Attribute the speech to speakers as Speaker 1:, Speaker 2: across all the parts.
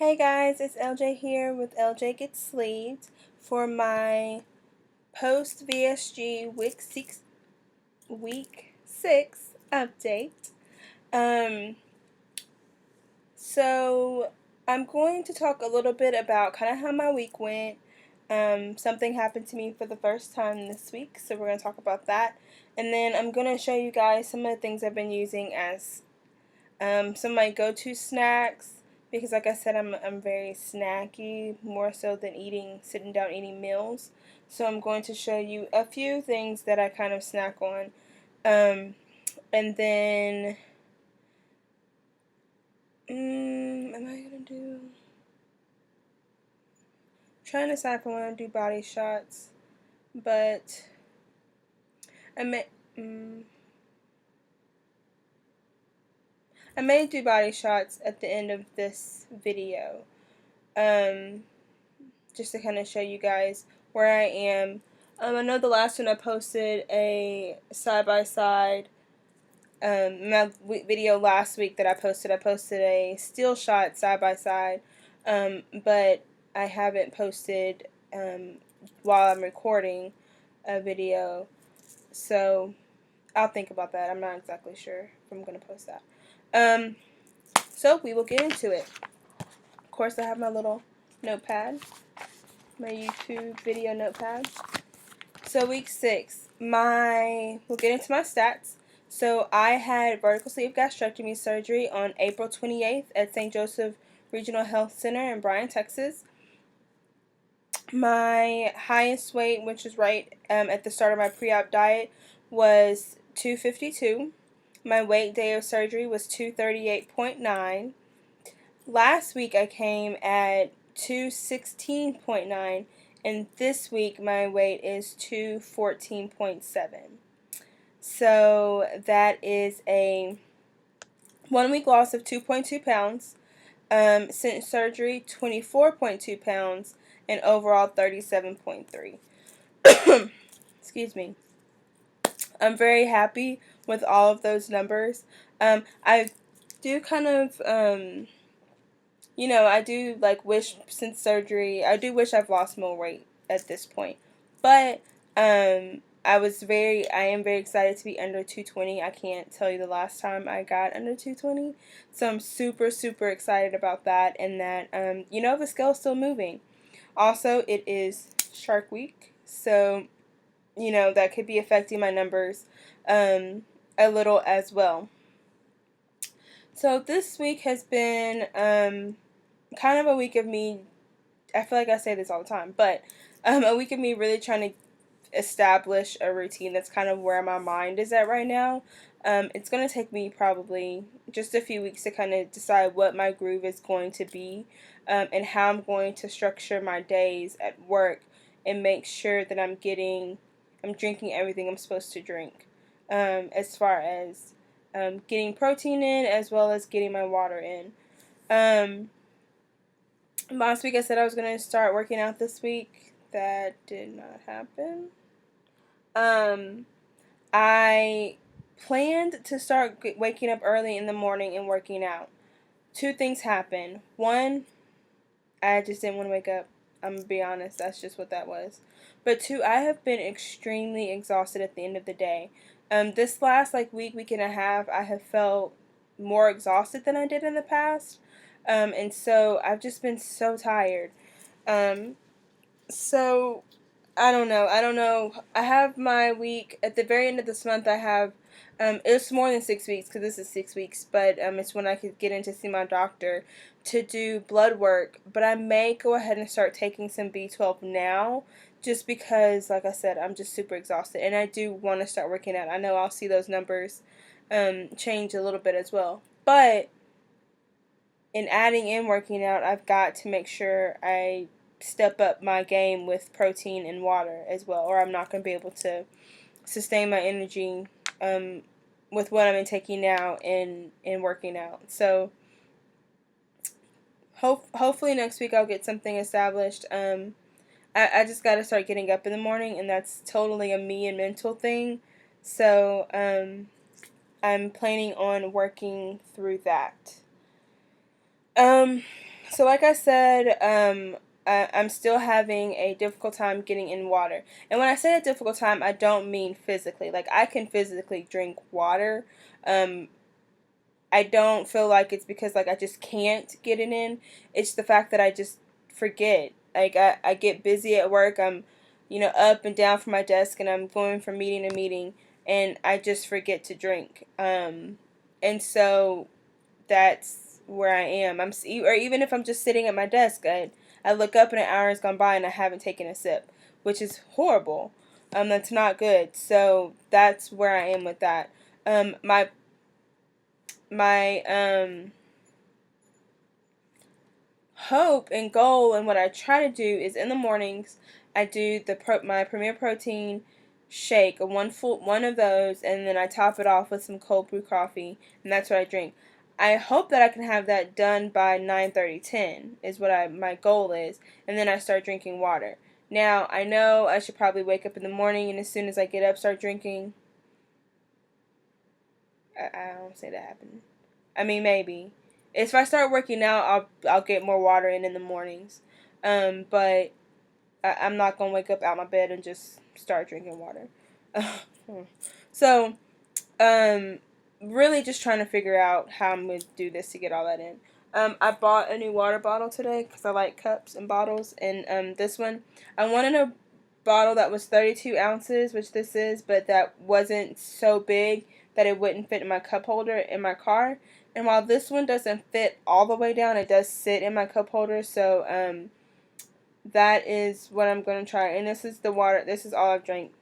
Speaker 1: Hey guys, it's LJ here with LJ Gets Sleeved for my Post VSG week 6 update. Um, so I'm going to talk a little bit about kind of how my week went. Something happened to me for the first time this week, so we're going to talk about that. And then I'm going to show you guys some of the things I've been using as some of my go-to snacks, because like I said, I'm very snacky, more so than sitting down eating meals. So I'm going to show you a few things that I kind of snack on. And then, am I going to do, trying to decide if I want to do body shots, but I may, I may do body shots at the end of this video. Just to kind of show you guys where I am. I know the last one I posted a side-by-side, my video last week that I posted a steel shot side-by-side, but I haven't posted, while I'm recording a video, so I'll think about that. I'm not exactly sure if I'm going to post that. So we will get into it. Of course, I have my little notepad, my YouTube video notepad. So week 6, we'll get into my stats. So I had vertical sleeve gastrectomy surgery on April 28th at St. Joseph Regional Health Center in Bryan, Texas. My highest weight, which was right at the start of my pre-op diet, was 252. My weight day of surgery was 238.9. Last week I came at 216.9, and this week my weight is 214.7. So that is a 1 week loss of 2.2 pounds. Since surgery, 24.2 pounds, and overall 37.3. Excuse me. I'm very happy with all of those numbers. I do kind of, I do wish since surgery, I do wish I've lost more weight at this point. But I am very excited to be under 220. I can't tell you the last time I got under 220. So I'm super, super excited about that, and that, the scale's still moving. Also, it is Shark Week, so, that could be affecting my numbers a little as well. So this week has been kind of a week of me, I feel like I say this all the time, but a week of me really trying to establish a routine. That's kind of where my mind is at right now. It's going to take me probably just a few weeks to kind of decide what my groove is going to be, and how I'm going to structure my days at work and make sure that I'm drinking everything I'm supposed to drink, as far as getting protein in as well as getting my water in. Last week I said I was going to start working out this week. That did not happen. I planned to start waking up early in the morning and working out. 2 things happened. One, I just didn't want to wake up. I'm going to be honest, that's just what that was. But 2, I have been extremely exhausted at the end of the day. This last week and a half, I have felt more exhausted than I did in the past. And so I've just been so tired. So I don't know. I have my week at the very end of this month. I have, it's more than 6 weeks because this is 6 weeks, but it's when I could get in to see my doctor to do blood work. But I may go ahead and start taking some B12 now, just because, like I said, I'm just super exhausted, and I do want to start working out. I know I'll see those numbers change a little bit as well, but in adding in working out, I've got to make sure I step up my game with protein and water as well, or I'm not going to be able to sustain my energy with what I'm taking now in working out. So hopefully next week I'll get something established. I just got to start getting up in the morning, and that's totally a me and mental thing. So I'm planning on working through that. So like I said, I'm still having a difficult time getting in water. And when I say a difficult time, I don't mean physically. Like, I can physically drink water. Um, I don't feel like it's because, like, I just can't get it in. It's the fact that I just forget. Like, I get busy at work. I'm, up and down from my desk, and I'm going from meeting to meeting, and I just forget to drink. And so that's where I am. Or even if I'm just sitting at my desk, I look up and an hour has gone by and I haven't taken a sip, which is horrible. That's not good. So that's where I am with that. My hope and goal and what I try to do is in the mornings I do my Premier Protein shake, one of those, and then I top it off with some cold brew coffee, and that's what I drink. I hope that I can have that done by 9:30, 10 is what my goal is, and then I start drinking water. Now, I know I should probably wake up in the morning and as soon as I get up start drinking. I don't see that happening. I mean, maybe. If I start working out, I'll get more water in the mornings. But I'm not gonna wake up out my bed and just start drinking water. So, um, really just trying to figure out how I'm gonna do this to get all that in. I bought a new water bottle today because I like cups and bottles, and this one I wanted a bottle that was 32 ounces, which this is, but that wasn't so big that it wouldn't fit in my cup holder in my car. And while this one doesn't fit all the way down, it does sit in my cup holder. So that is what I'm going to try. And this is the water. This is all I've drank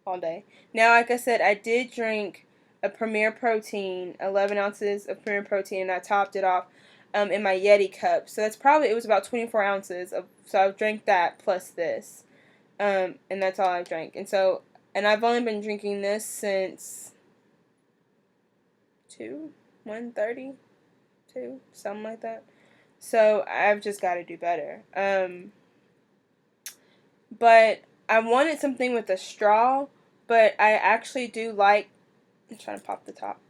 Speaker 1: all day. Now, like I said, I did drink a Premier Protein, 11 ounces of Premier Protein, and I topped it off in my Yeti cup. So it was about 24 ounces. So I've drank that plus this. And that's all I've drank. And I've only been drinking this since 1:30, something like that. So I've just got to do better. But I wanted something with a straw, but I actually do like, I'm trying to pop the top.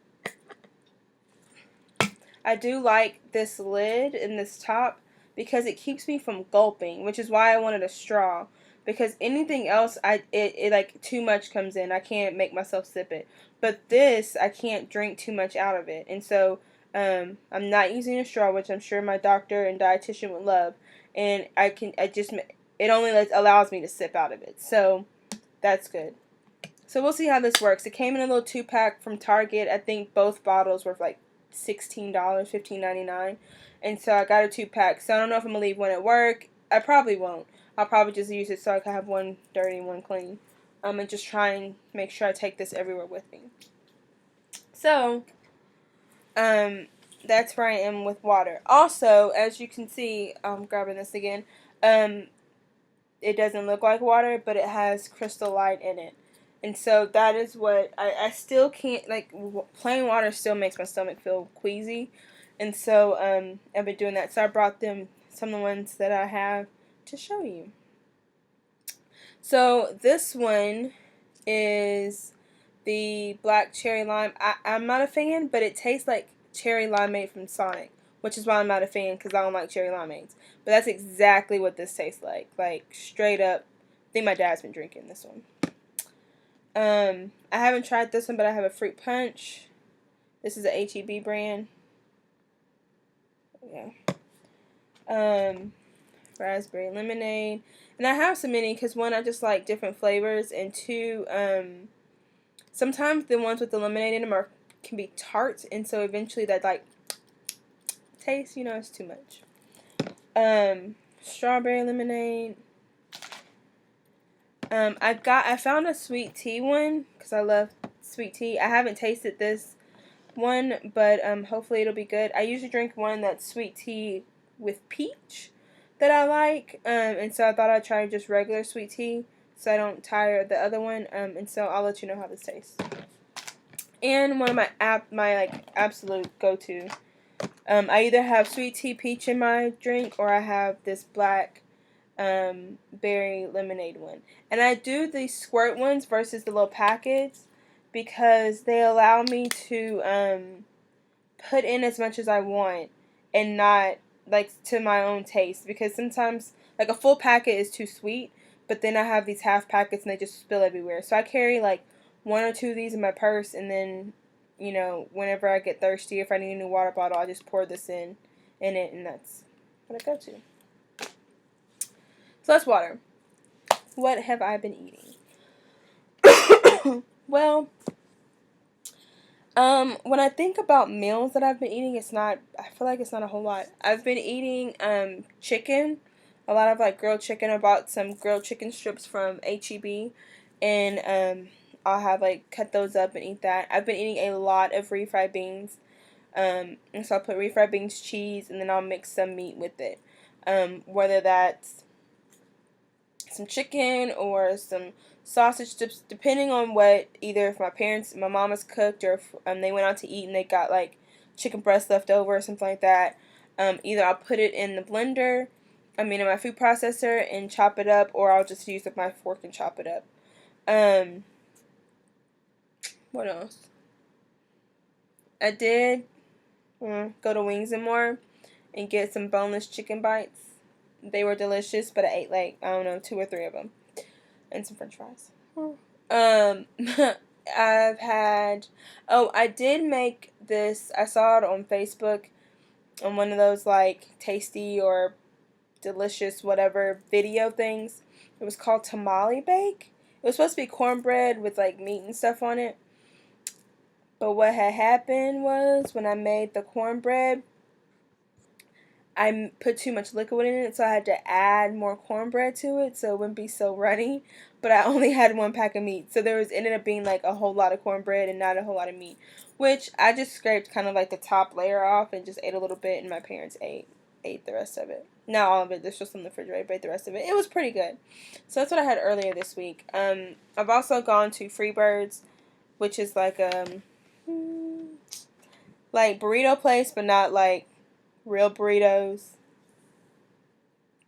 Speaker 1: I do like this lid and this top because it keeps me from gulping, which is why I wanted a straw. Because anything else, it like too much comes in. I can't make myself sip it. But this, I can't drink too much out of it. And so, I'm not using a straw, which I'm sure my doctor and dietitian would love. And it only allows me to sip out of it. So, that's good. So we'll see how this works. It came in a little 2-pack from Target. I think both bottles were like $16, $15.99. And so I got a 2-pack. So I don't know if I'm going to leave one at work. I probably won't. I'll probably just use it so I can have one dirty and one clean. And just try and make sure I take this everywhere with me. So, that's where I am with water. Also, as you can see, I'm grabbing this again. It doesn't look like water, but it has Crystal Light in it. And so that is what, I still can't, like, plain water still makes my stomach feel queasy. And so, I've been doing that. So I brought them some of the ones that I have to show you. So this one is the black cherry lime. I'm not a fan, but it tastes like cherry limeade from Sonic, which is why I'm not a fan, because I don't like cherry limeades. But that's exactly what this tastes like straight up. I think my dad's been drinking this one. I haven't tried this one, but I have a fruit punch. This is a H-E-B brand. Yeah. Raspberry lemonade. And I have so many because, one, I just like different flavors, and two, sometimes the ones with the lemonade in them can be tart, and so eventually that, like, taste, is too much. Strawberry lemonade. I found a sweet tea one because I love sweet tea. I haven't tasted this one, but hopefully it'll be good. I usually drink one that's sweet tea with peach that I like, and so I thought I'd try just regular sweet tea so I don't tire the other one, and so I'll let you know how this tastes. And one of my absolute go-to, I either have sweet tea peach in my drink or I have this black berry lemonade one. And I do the squirt ones versus the little packets because they allow me to put in as much as I want and not like to my own taste, because sometimes like a full packet is too sweet, but then I have these half packets and they just spill everywhere. So I carry like one or two of these in my purse, and then whenever I get thirsty, if I need a new water bottle, I just pour this in it, and that's what I go to. So that's water. What have I been eating? Well, when I think about meals that I've been eating, I feel like it's not a whole lot. I've been eating, chicken, a lot of, like, grilled chicken. I bought some grilled chicken strips from H-E-B, and, I'll have, like, cut those up and eat that. I've been eating a lot of refried beans, and so I'll put refried beans, cheese, and then I'll mix some meat with it. Whether that's some chicken or some sausage strips, depending on what, either if my mom has cooked, or if they went out to eat and they got like chicken breast left over or something like that. Either I'll put it in the blender, in my food processor, and chop it up, or I'll just use my fork and chop it up. What else? I did go to Wings and More and get some boneless chicken bites. They were delicious, but I ate like, I don't know, 2 or 3 of them. And some french fries. I did make this, I saw it on Facebook, on one of those like tasty or delicious whatever video things. It was called tamale bake. It was supposed to be cornbread with like meat and stuff on it. But what had happened was, when I made the cornbread, I put too much liquid in it, so I had to add more cornbread to it so it wouldn't be so runny. But I only had 1 pack of meat, so ended up being like a whole lot of cornbread and not a whole lot of meat. Which I just scraped kind of like the top layer off and just ate a little bit, and my parents ate the rest of it. Not all of it. There's just in the refrigerator, but ate the rest of it. It was pretty good. So that's what I had earlier this week. I've also gone to Freebirds, which is like like burrito place, but not like real burritos.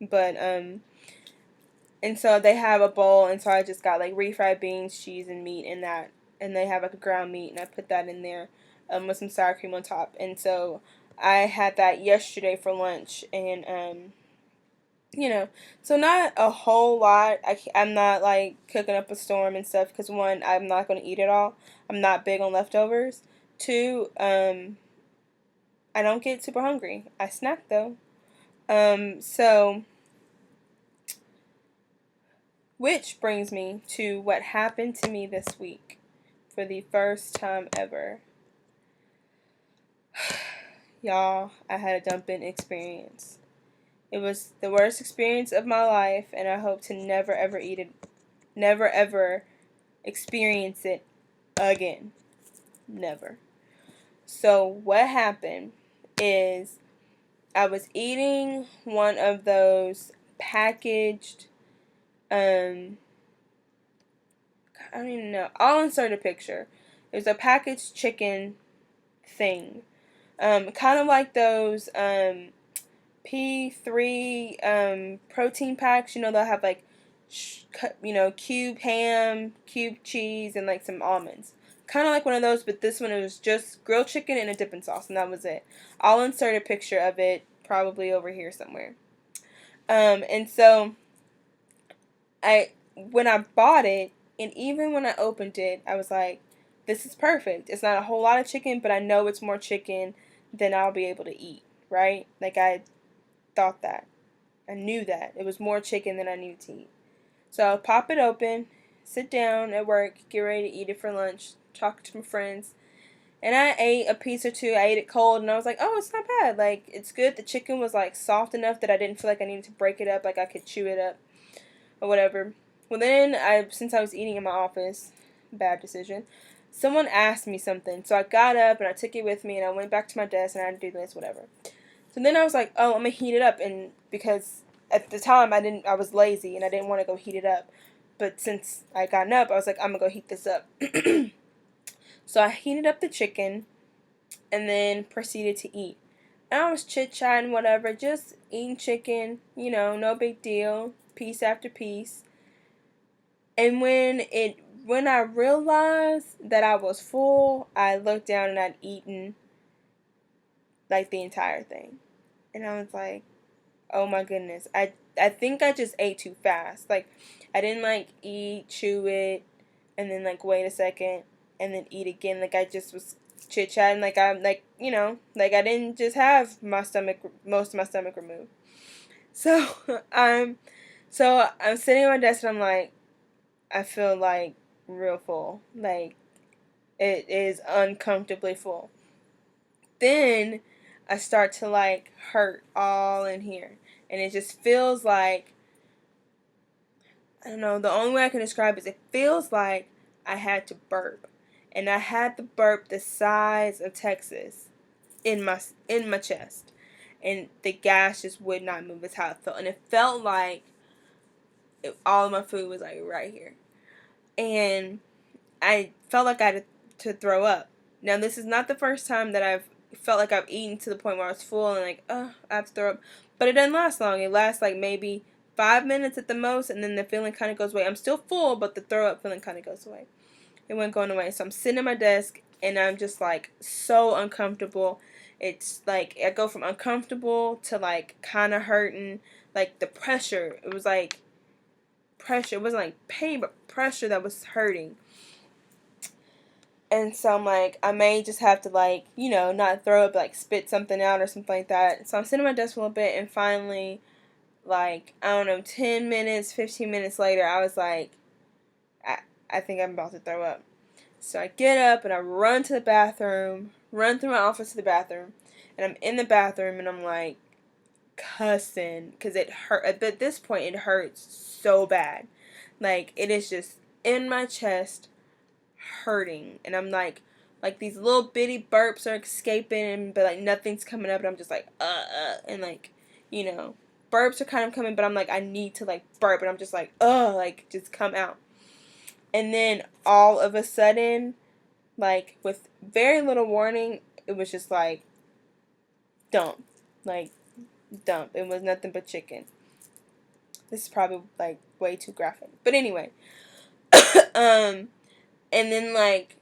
Speaker 1: But and so they have a bowl, and so I just got like refried beans, cheese, and meat in that, and they have like a ground meat, and I put that in there, with some sour cream on top. And so I had that yesterday for lunch, and so not a whole lot. I'm not like cooking up a storm and stuff, because 1, I'm not going to eat it all. I'm not big on leftovers. 2, I don't get super hungry. I snack though. So, which brings me to what happened to me this week for the first time ever. Y'all, I had a dumping experience. It was the worst experience of my life, and I hope to never ever eat it, never ever experience it again. Never. So what happened is, I was eating one of those packaged, I don't even know. I'll insert a picture. It was a packaged chicken thing. Kind of like those P3 protein packs. They'll have like cube ham, cube cheese, and like some almonds. Kind of like one of those, but this one, it was just grilled chicken and a dipping sauce, and that was it. I'll insert a picture of it, probably over here somewhere. And so when I bought it, and even when I opened it, I was like, this is perfect. It's not a whole lot of chicken, but I know it's more chicken than I'll be able to eat, right? Like, I thought that. I knew that. It was more chicken than I needed to eat. So I'll pop it open, sit down at work, get ready to eat it for lunch, talk to my friends. And I ate a piece or two. I ate it cold, and I was like, oh, it's not bad. Like, it's good. The chicken was, like, soft enough that I didn't feel like I needed to break it up. Like, I could chew it up or whatever. Well, then, since I was eating in my office, bad decision, someone asked me something. So I got up, and I took it with me, and I went back to my desk, and I had to do this, whatever. So then I was like, oh, I'm going to heat it up. And because at the time, I was lazy, and I didn't want to go heat it up. But since I gotten up, I was like, I'm going to go heat this up. So I heated up the chicken, and then proceeded to eat. And I was chit-chatting, whatever, just eating chicken, no big deal, piece after piece. And when I realized that I was full, I looked down and I'd eaten like the entire thing. And I was like, oh my goodness. I think I just ate too fast. Like, I didn't like eat, chew it, and then like wait a second, and then eat again. Like, I just was chit chatting. Like, I'm like, like I didn't just have most of my stomach removed. So I'm, I'm sitting at my desk and I'm like, I feel like real full. Like, it is uncomfortably full. Then I start to like hurt all in here. And it just feels like, I don't know, the only way I can describe it is it feels like I had to burp. And I had to burp the size of Texas in my chest. And the gas just would not move. Is how it felt. And it felt like all of my food was like right here. And I felt like I had to throw up. Now, this is not the first time that I've felt like I've eaten to the point where I was full and like, I have to throw up. But it doesn't last long. It lasts like maybe 5 minutes at the most, and then the feeling kind of goes away. I'm still full, but the throw up feeling kind of goes away. It wasn't going away. So I'm sitting at my desk, and I'm just like so uncomfortable. It's like I go from uncomfortable to like kind of hurting. Like the pressure, it was like pressure. It wasn't like pain, but pressure that was hurting. And so I'm like, I may just have to like, not throw up, like spit something out or something like that. So I'm sitting at my desk for a little bit, and finally, like, I don't know, 10 minutes, 15 minutes later, I was like, I think I'm about to throw up. So I get up and I run to the bathroom, run through my office to the bathroom, and I'm in the bathroom and I'm like cussing because it hurt. But at this point, it hurts so bad. Like, it is just in my chest hurting, and I'm like these little bitty burps are escaping, but like nothing's coming up, and I'm just like and like, burps are kind of coming, but I'm like, I need to like burp, and I'm just like like just come out. And then all of a sudden, like with very little warning, it was just like dump, like dump. It was nothing but chicken. This is probably like way too graphic, but anyway. And then like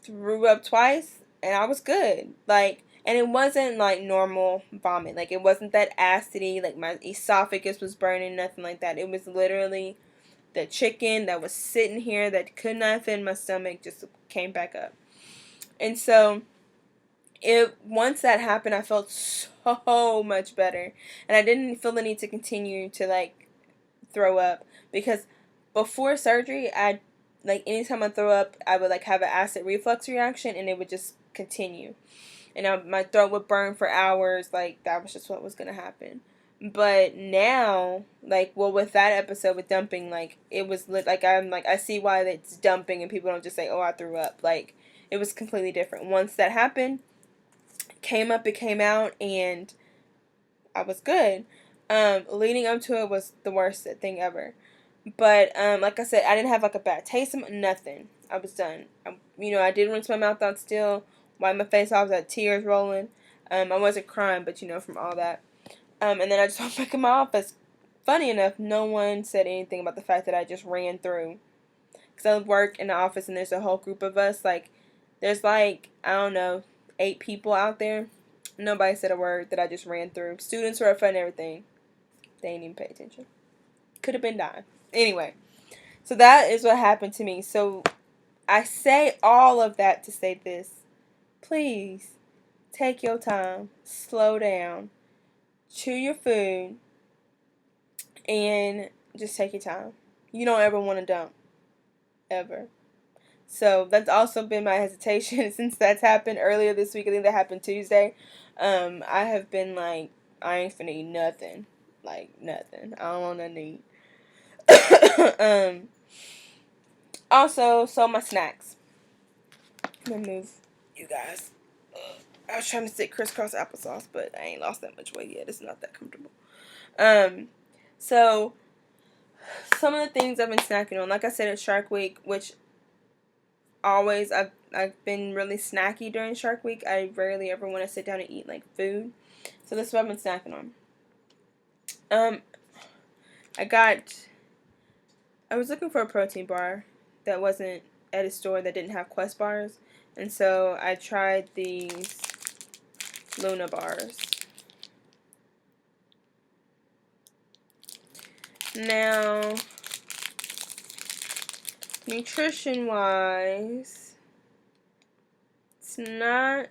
Speaker 1: threw up twice, and I was good. Like, and it wasn't like normal vomit. Like, it wasn't that acidy, like my esophagus was burning, nothing like that. It was literally the chicken that was sitting here that could not fit in my stomach just came back up. And so once that happened, I felt so much better. And I didn't feel the need to continue to like throw up, because before surgery, like anytime I throw up, I would like have an acid reflux reaction, and it would just continue, and my throat would burn for hours. Like, that was just what was gonna happen. But now, like, well, with that episode with dumping, like, it was like, I'm like, I see why it's dumping, and people don't just say, oh, I threw up. Like, it was completely different. Once that happened, came up, it came out, and I was good. Leading up to it was the worst thing ever. But, like I said, I didn't have, like, a bad taste, nothing. I was done. I did rinse my mouth out still, wipe my face off, had tears rolling. I wasn't crying, but, from all that. And then I just went back in my office. Funny enough, no one said anything about the fact that I just ran through. Because I work in the office, and there's a whole group of us. Like, there's, like, I don't know, 8 people out there. Nobody said a word that I just ran through. Students were up front and everything. They didn't even pay attention. Could have been dying. Anyway, so that is what happened to me. So I say all of that to say this. Please, take your time. Slow down. Chew your food. And just take your time. You don't ever want to dump. Ever. So that's also been my hesitation since that's happened earlier this week. I think that happened Tuesday. I have been like, I ain't finna eat nothing. Like, nothing. I don't want nothing to eat. Also, so my snacks. I'm gonna move you guys. I was trying to sit crisscross applesauce, but I ain't lost that much weight yet. It's not that comfortable. So some of the things I've been snacking on, like I said, it's Shark Week, which always I've been really snacky during Shark Week. I rarely ever want to sit down and eat like food. So this is what I've been snacking on. I was looking for a protein bar that wasn't at a store that didn't have Quest bars. And so I tried these Luna bars. Now, nutrition-wise, it's not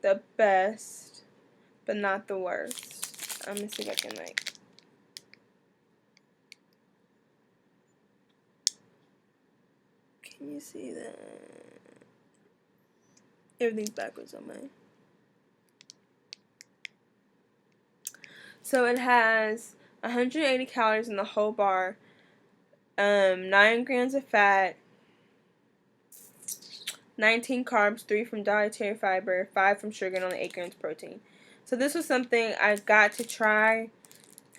Speaker 1: the best, but not the worst. I'm gonna see if I can, like, can you see that? Everything's backwards on mine. So it has 180 calories in the whole bar, 9 grams of fat, 19 carbs, 3 from dietary fiber, 5 from sugar, and only 8 grams of protein. So this was something I got to try.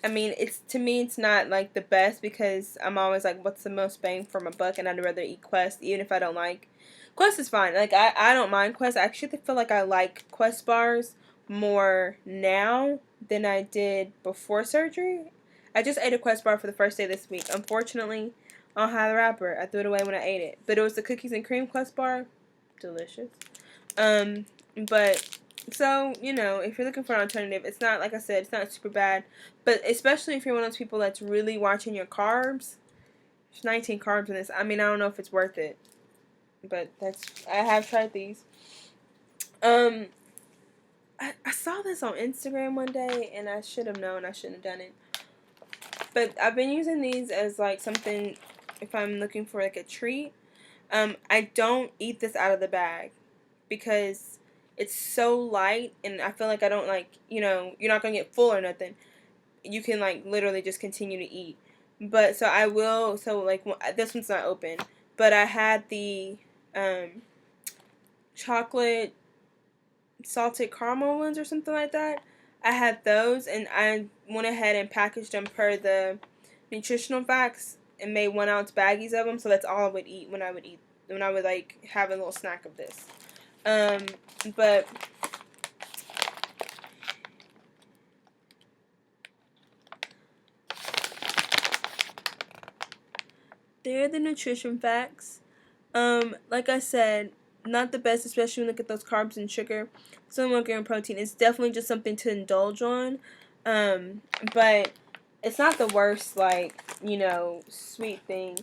Speaker 1: I mean, to me, it's not like the best because I'm always like, what's the most bang for my buck? And I'd rather eat Quest, even if I don't like. Quest is fine. Like, I don't mind Quest. I actually feel like I like Quest bars more now than I did before surgery. I just ate a Quest bar for the first day this week. Unfortunately, I don't have the wrapper. I threw it away when I ate it. But it was the cookies and cream Quest bar. Delicious. But so, you know, if you're looking for an alternative, it's not, like I said, it's not super bad. But especially if you're one of those people that's really watching your carbs, there's 19 carbs in this. I mean, I don't know if it's worth it. But I have tried these. I saw this on Instagram one day, and I should have known I shouldn't have done it. But I've been using these as, like, something, if I'm looking for, like, a treat. I don't eat this out of the bag because it's so light, and I feel like I don't, like, you know, you're not going to get full or nothing. You can, like, literally just continue to eat. But, so I will, so, like, this one's not open. But I had the chocolate salted caramel ones or something like that. I had those, and I went ahead and packaged them per the nutritional facts and made 1 ounce baggies of them. So that's all I would eat when I would like have a little snack of this. But they're the nutrition facts. Like I said, not the best, especially when you look at those carbs and sugar. So 1 gram of protein. It's definitely just something to indulge on. But it's not the worst, like, you know, sweet thing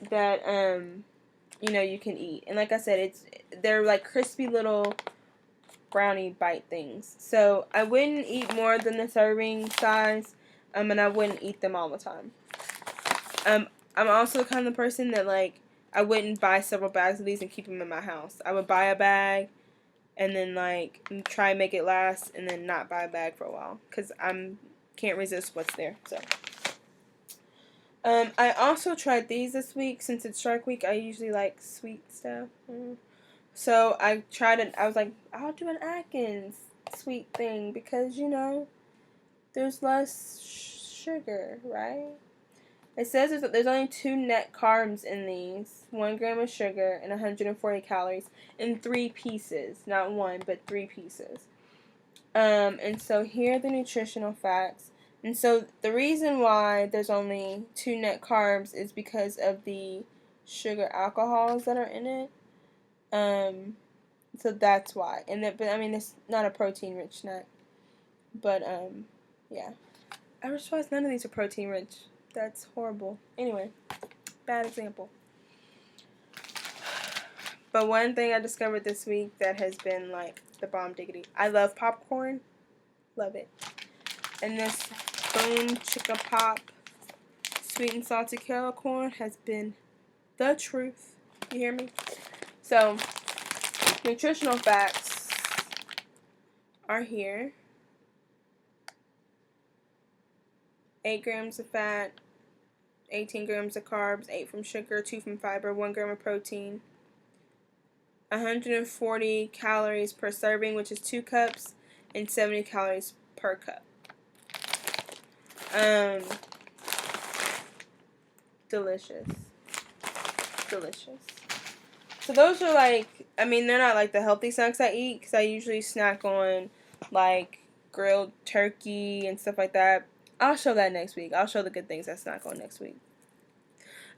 Speaker 1: that you know, you can eat. And like I said, they're like crispy little brownie bite things. So I wouldn't eat more than the serving size, and I wouldn't eat them all the time. I'm also the kind of person that, like, I wouldn't buy several bags of these and keep them in my house. I would buy a bag and then, like, try and make it last and then not buy a bag for a while because can't resist what's there. So I also tried these this week. Since it's Strike Week, I usually like sweet stuff. So I tried it. I was like, I'll do an Atkins sweet thing because, you know, there's less sugar, right? It says there's only 2 net carbs in these, 1 gram of sugar and 140 calories in 3 pieces. Not 1, but 3 pieces. And so here are the nutritional facts. And so the reason why there's only 2 net carbs is because of the sugar alcohols that are in it. So that's why. But I mean, it's not a protein-rich snack. But yeah. I just realized none of these are protein-rich. That's horrible. Anyway, bad example. But one thing I discovered this week that has been, like, the bomb diggity. I love popcorn. Love it. And this Boom Chicka Pop sweet and salty kettle corn has been the truth. You hear me? So, nutritional facts are here. 8 grams of fat, 18 grams of carbs, 8 from sugar, 2 from fiber, 1 gram of protein, 140 calories per serving, which is 2 cups, and 70 calories per cup. Delicious. Delicious. So those are, like, I mean, they're not like the healthy snacks I eat because I usually snack on, like, grilled turkey and stuff like that. I'll show that next week. I'll show the good things I snack on next week.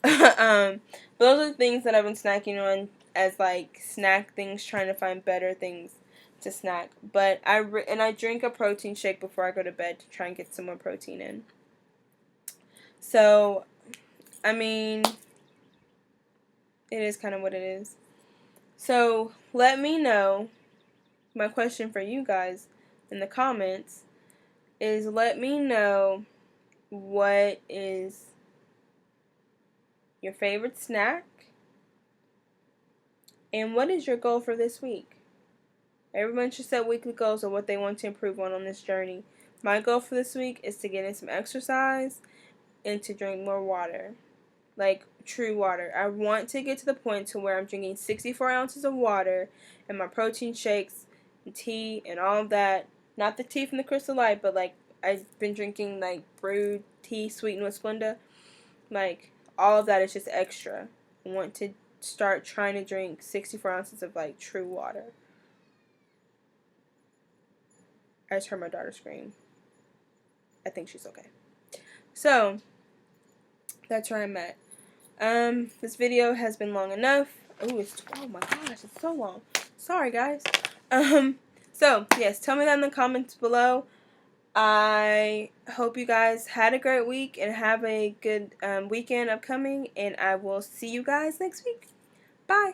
Speaker 1: But those are the things that I've been snacking on as, like, snack things, trying to find better things to snack. But I drink a protein shake before I go to bed to try and get some more protein in. So, I mean, it is kind of what it is. So, let me know. My question for you guys in the comments is, let me know what is your favorite snack and what is your goal for this week. Everyone should set weekly goals of what they want to improve on this journey. My goal for this week is to get in some exercise and to drink more water. Like true water. I want to get to the point to where I'm drinking 64 ounces of water and my protein shakes and tea and all of that. Not the tea from the Crystal Light, but like I've been drinking like brewed tea sweetened with Splenda. Like all of that is just extra. I want to start trying to drink 64 ounces of like true water. I just heard my daughter scream. I think she's okay. So, that's where I'm at. This video has been long enough. Oh my gosh, it's so long. Sorry, guys. So, yes, tell me that in the comments below. I hope you guys had a great week and have a good weekend upcoming, and I will see you guys next week. Bye.